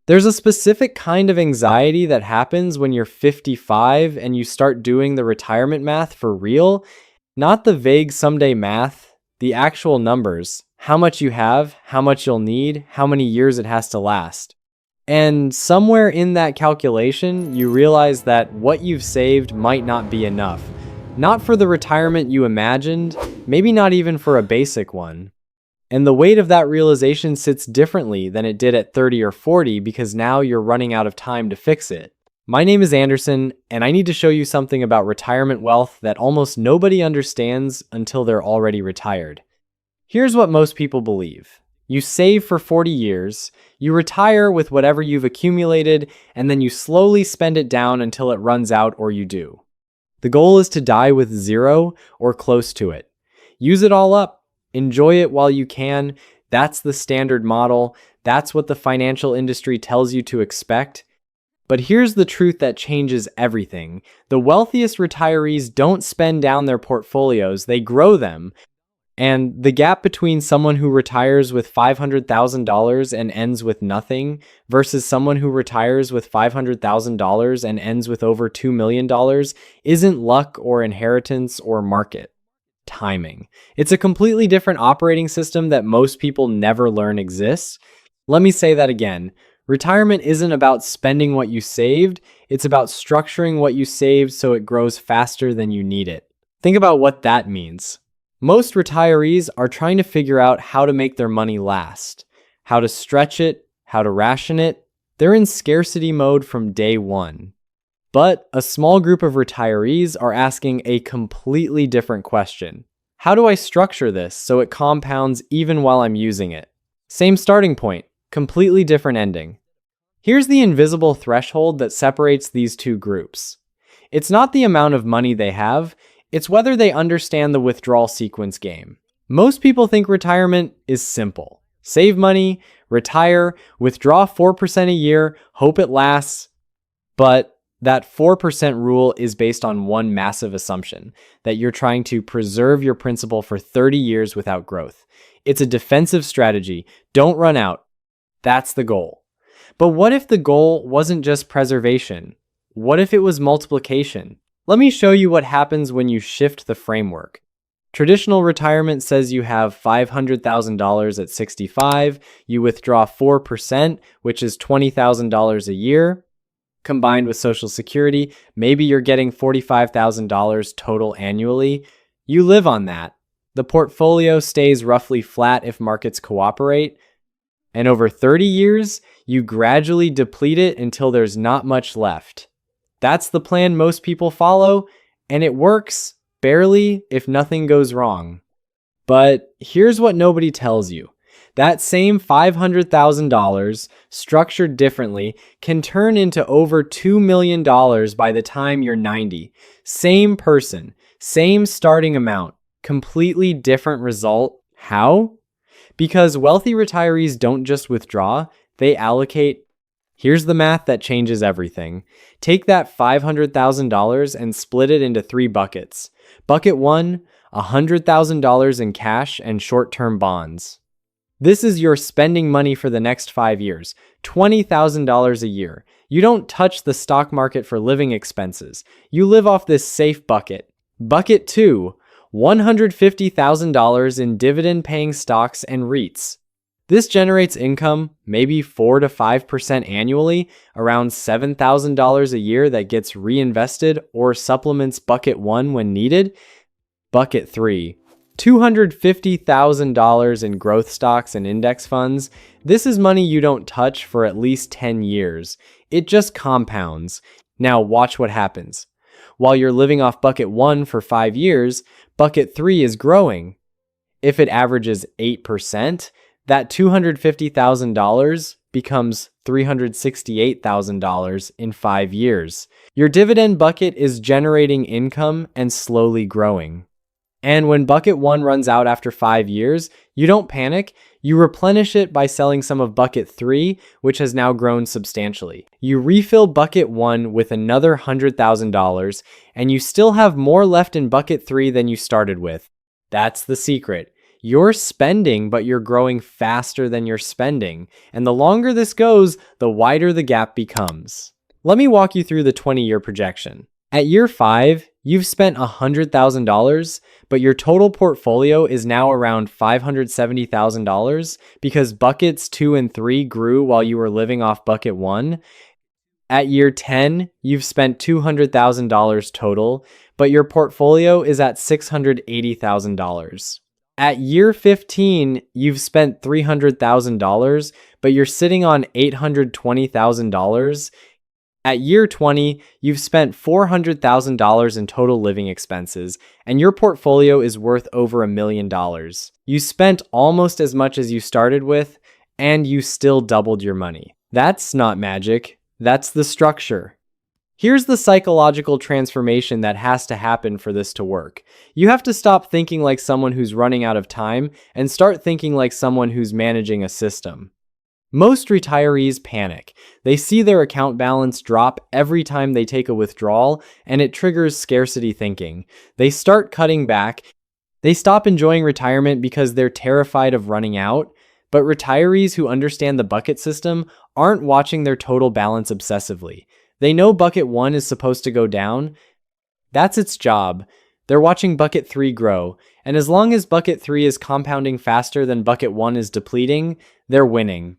There's a specific kind of anxiety that happens when you're 55 and you start doing the retirement math for real, not the vague someday math, the actual numbers, how much you have, how much you'll need, how many years it has to last. And somewhere in that calculation, you realize that what you've saved might not be enough. Not for the retirement you imagined, maybe not even for a basic one. And the weight of that realization sits differently than it did at 30 or 40 because now you're running out of time to fix it. My name is Anderson, and I need to show you something about retirement wealth that almost nobody understands until they're already retired. Here's what most people believe. You save for 40 years, you retire with whatever you've accumulated, and then you slowly spend it down until it runs out or you do. The goal is to die with zero or close to it. Use it all up. Enjoy it while you can. That's the standard model. That's what the financial industry tells you to expect. But here's the truth that changes everything. The wealthiest retirees don't spend down their portfolios, they grow them. And the gap between someone who retires with $500,000 and ends with nothing versus someone who retires with $500,000 and ends with over $2 million isn't luck or inheritance or market. Timing. It's a completely different operating system that most people never learn exists. Let me say that again. Retirement isn't about spending what you saved, it's about structuring what you saved so it grows faster than you need it. Think about what that means. Most retirees are trying to figure out how to make their money last, how to stretch it, how to ration it. They're in scarcity mode from day one. But a small group of retirees are asking a completely different question. How do I structure this so it compounds even while I'm using it? Same starting point, completely different ending. Here's the invisible threshold that separates these two groups. It's not the amount of money they have, it's whether they understand the withdrawal sequence game. Most people think retirement is simple. Save money, retire, withdraw 4% a year, hope it lasts. But that 4% rule is based on one massive assumption, that you're trying to preserve your principal for 30 years without growth. It's a defensive strategy. Don't run out. That's the goal. But what if the goal wasn't just preservation? What if it was multiplication? Let me show you what happens when you shift the framework. Traditional retirement says you have $500,000 at 65, you withdraw 4%, which is $20,000 a year. Combined with Social Security, maybe you're getting $45,000 total annually. You live on that. The portfolio stays roughly flat if markets cooperate. And over 30 years, you gradually deplete it until there's not much left. That's the plan most people follow, and it works, barely, if nothing goes wrong. But here's what nobody tells you. That same $500,000, structured differently, can turn into over $2 million by the time you're 90. Same person, same starting amount, completely different result. How? Because wealthy retirees don't just withdraw, they allocate. Here's the math that changes everything. Take that $500,000 and split it into 3 buckets. Bucket 1, $100,000 in cash and short-term bonds. This is your spending money for the next 5 years, $20,000 a year. You don't touch the stock market for living expenses. You live off this safe bucket. Bucket 2, $150,000 in dividend-paying stocks and REITs. This generates income, maybe 4 to 5% annually, around $7,000 a year that gets reinvested or supplements Bucket 1 when needed. Bucket 3, $250,000 in growth stocks and index funds. This is money you don't touch for at least 10 years. It just compounds. Now watch what happens. While you're living off Bucket 1 for 5 years, Bucket 3 is growing. If it averages 8%, that $250,000 becomes $368,000 in 5 years. Your dividend bucket is generating income and slowly growing. And when Bucket 1 runs out after 5 years, you don't panic. You replenish it by selling some of Bucket 3, which has now grown substantially. You refill Bucket 1 with another $100,000, and you still have more left in Bucket 3 than you started with. That's the secret. You're spending, but you're growing faster than you're spending. And the longer this goes, the wider the gap becomes. Let me walk you through the 20-year projection. At year 5, you've spent $100,000, but your total portfolio is now around $570,000 because buckets 2 and 3 grew while you were living off bucket 1. At year 10, you've spent $200,000 total, but your portfolio is at $680,000. At year 15, you've spent $300,000, but you're sitting on $820,000. At year 20, you've spent $400,000 in total living expenses, and your portfolio is worth over $1 million. You spent almost as much as you started with, and you still doubled your money. That's not magic. That's the structure. Here's the psychological transformation that has to happen for this to work. You have to stop thinking like someone who's running out of time and start thinking like someone who's managing a system. Most retirees panic. They see their account balance drop every time they take a withdrawal, and it triggers scarcity thinking. They start cutting back. They stop enjoying retirement because they're terrified of running out. But retirees who understand the bucket system aren't watching their total balance obsessively. They know bucket 1 is supposed to go down. That's its job. They're watching bucket 3 grow, and as long as bucket 3 is compounding faster than bucket 1 is depleting, they're winning.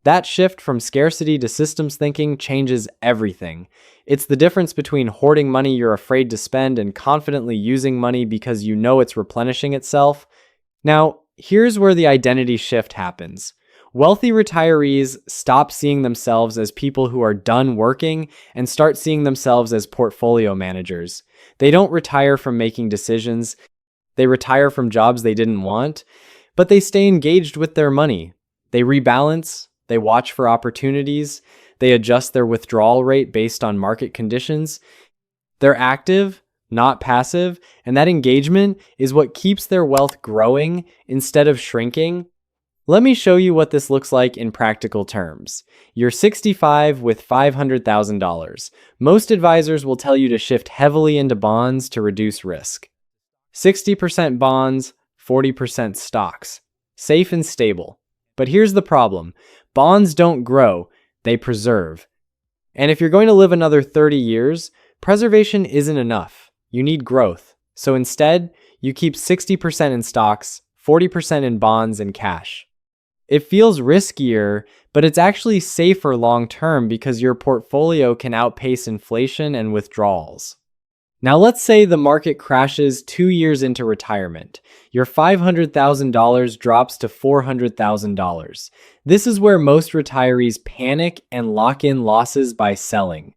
That shift from scarcity to systems thinking changes everything. It's the difference between hoarding money you're afraid to spend and confidently using money because you know it's replenishing itself. Now, here's where the identity shift happens. Wealthy retirees stop seeing themselves as people who are done working and start seeing themselves as portfolio managers. They don't retire from making decisions. They retire from jobs they didn't want, but they stay engaged with their money. They rebalance, they watch for opportunities, they adjust their withdrawal rate based on market conditions. They're active, not passive, and that engagement is what keeps their wealth growing instead of shrinking. Let me show you what this looks like in practical terms. You're 65 with $500,000. Most advisors will tell you to shift heavily into bonds to reduce risk. 60% bonds, 40% stocks. Safe and stable. But here's the problem. Bonds don't grow, they preserve. And if you're going to live another 30 years, preservation isn't enough. You need growth. So instead, you keep 60% in stocks, 40% in bonds and cash. It feels riskier, but it's actually safer long-term because your portfolio can outpace inflation and withdrawals. Now let's say the market crashes 2 years into retirement. Your $500,000 drops to $400,000. This is where most retirees panic and lock in losses by selling.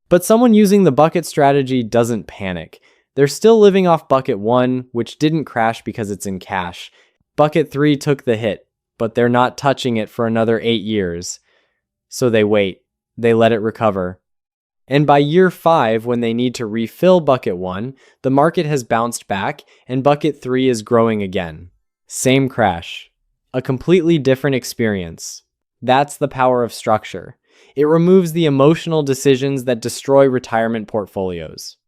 But someone using the bucket strategy doesn't panic. They're still living off bucket 1, which didn't crash because it's in cash. Bucket 3 took the hit, but they're not touching it for another 8 years. So they wait. They let it recover. And by year 5, when they need to refill bucket 1, the market has bounced back and bucket 3 is growing again. Same crash. A completely different experience. That's the power of structure. It removes the emotional decisions that destroy retirement portfolios.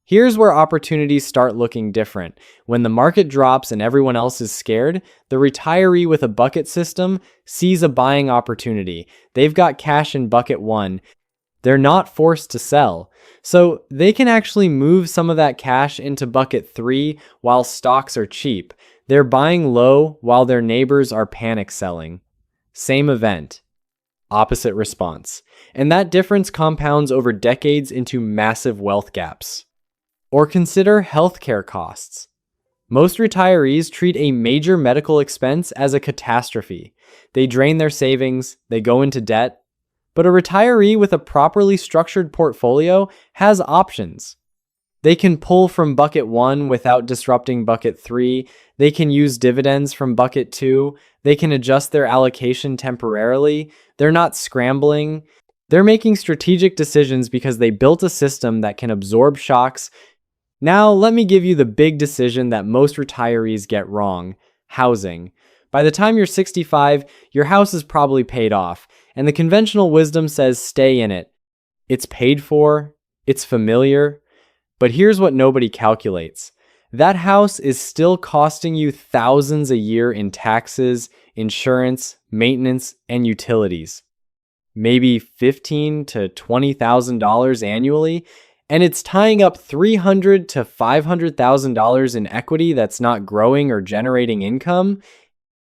Here's where opportunities start looking different. When the market drops and everyone else is scared, the retiree with a bucket system sees a buying opportunity. They've got cash in bucket 1. They're not forced to sell. So they can actually move some of that cash into bucket 3 while stocks are cheap. They're buying low while their neighbors are panic selling. Same event. Opposite response. And that difference compounds over decades into massive wealth gaps. Or consider healthcare costs. Most retirees treat a major medical expense as a catastrophe. They drain their savings, they go into debt. But a retiree with a properly structured portfolio has options. They can pull from bucket 1 without disrupting bucket 3. They can use dividends from bucket 2. They can adjust their allocation temporarily. They're not scrambling. They're making strategic decisions because they built a system that can absorb shocks. Now, let me give you the big decision that most retirees get wrong: housing. By the time you're 65, your house is probably paid off, and the conventional wisdom says stay in it. It's paid for, it's familiar, but here's what nobody calculates. that house is still costing you thousands a year in taxes, insurance, maintenance, and utilities. Maybe $15,000 to $20,000 annually, and it's tying up $300,000 to $500,000 in equity that's not growing or generating income.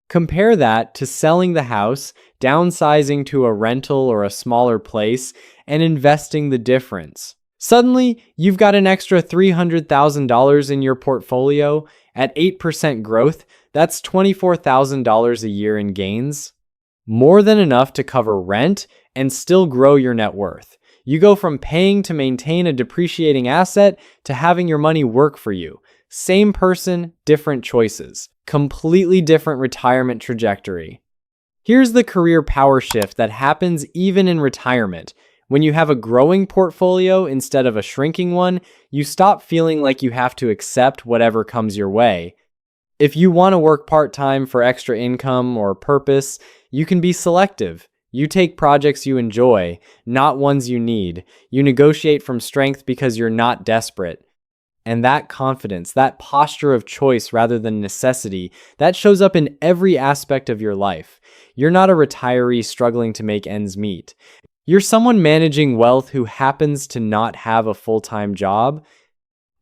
Compare that to selling the house, downsizing to a rental or a smaller place, and investing the difference. Suddenly, you've got an extra $300,000 in your portfolio. At 8% growth, that's $24,000 a year in gains. More than enough to cover rent and still grow your net worth. You go from paying to maintain a depreciating asset to having your money work for you. Same person, different choices. Completely different retirement trajectory. Here's the career power shift that happens even in retirement. When you have a growing portfolio instead of a shrinking one, you stop feeling like you have to accept whatever comes your way. If you want to work part-time for extra income or purpose, you can be selective. You take projects you enjoy, not ones you need. You negotiate from strength because you're not desperate. And that confidence, that posture of choice rather than necessity, that shows up in every aspect of your life. You're not a retiree struggling to make ends meet. You're someone managing wealth who happens to not have a full-time job.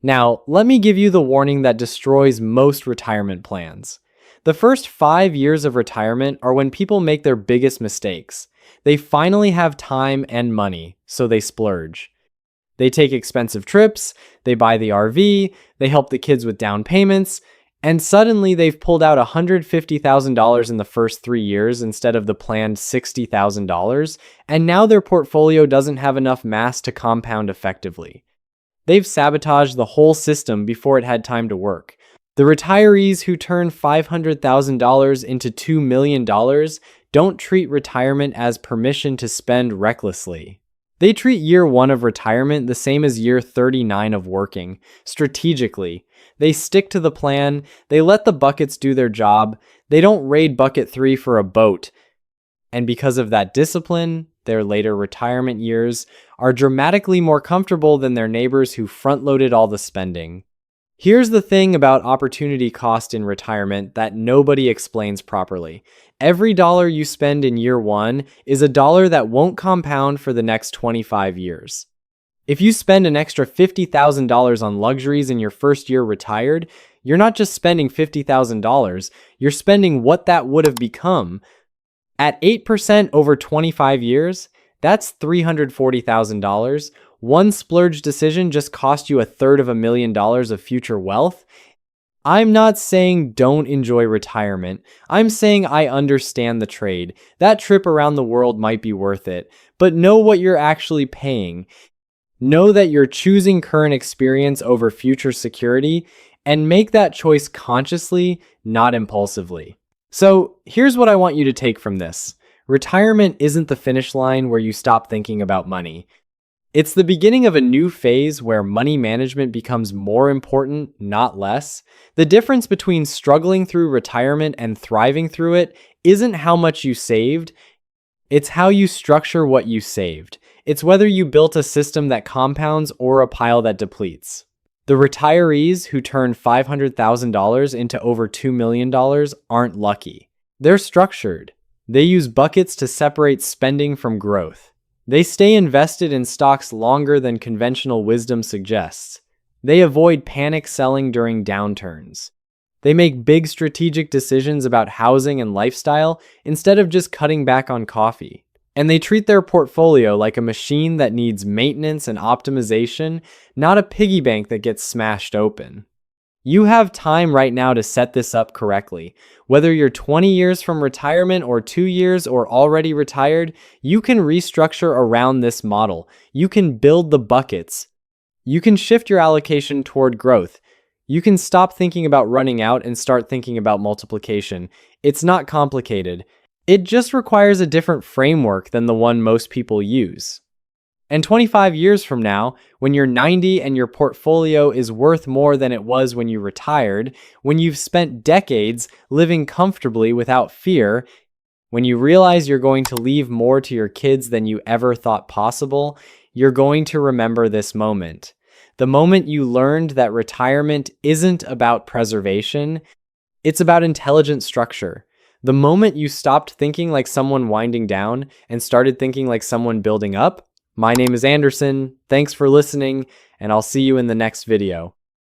Now, let me give you the warning that destroys most retirement plans. The first 5 years of retirement are when people make their biggest mistakes. They finally have time and money, so they splurge. They take expensive trips, they buy the RV, they help the kids with down payments, and suddenly they've pulled out $150,000 in the first 3 years instead of the planned $60,000, and now their portfolio doesn't have enough mass to compound effectively. They've sabotaged the whole system before it had time to work. The retirees who turn $500,000 into $2 million don't treat retirement as permission to spend recklessly. They treat year 1 of retirement the same as year 39 of working, strategically. They stick to the plan, they let the buckets do their job, they don't raid bucket 3 for a boat. And because of that discipline, their later retirement years are dramatically more comfortable than their neighbors who front-loaded all the spending. Here's the thing about opportunity cost in retirement that nobody explains properly. Every dollar you spend in year 1 is a dollar that won't compound for the next 25 years. If you spend an extra $50,000 on luxuries in your first year retired, you're not just spending $50,000, you're spending what that would have become. At 8% over 25 years, that's $340,000. One splurge decision just cost you $250,000 of future wealth. I'm not saying don't enjoy retirement. I'm saying I understand the trade. That trip around the world might be worth it, but know what you're actually paying. Know that you're choosing current experience over future security, and make that choice consciously, not impulsively. So here's what I want you to take from this. Retirement isn't the finish line where you stop thinking about money. It's the beginning of a new phase where money management becomes more important, not less. The difference between struggling through retirement and thriving through it isn't how much you saved, it's how you structure what you saved. It's whether you built a system that compounds or a pile that depletes. The retirees who turn $500,000 into over $2 million aren't lucky. They're structured. They use buckets to separate spending from growth. They stay invested in stocks longer than conventional wisdom suggests. They avoid panic selling during downturns. They make big strategic decisions about housing and lifestyle instead of just cutting back on coffee. And they treat their portfolio like a machine that needs maintenance and optimization, not a piggy bank that gets smashed open. You have time right now to set this up correctly. Whether you're 20 years from retirement or 2 years or already retired, you can restructure around this model. You can build the buckets. You can shift your allocation toward growth. You can stop thinking about running out and start thinking about multiplication. It's not complicated. It just requires a different framework than the one most people use. And 25 years from now, when you're 90 and your portfolio is worth more than it was when you retired, when you've spent decades living comfortably without fear, when you realize you're going to leave more to your kids than you ever thought possible, you're going to remember this moment. The moment you learned that retirement isn't about preservation, it's about intelligent structure. The moment you stopped thinking like someone winding down and started thinking like someone building up. My name is Anderson. Thanks for listening, and I'll see you in the next video.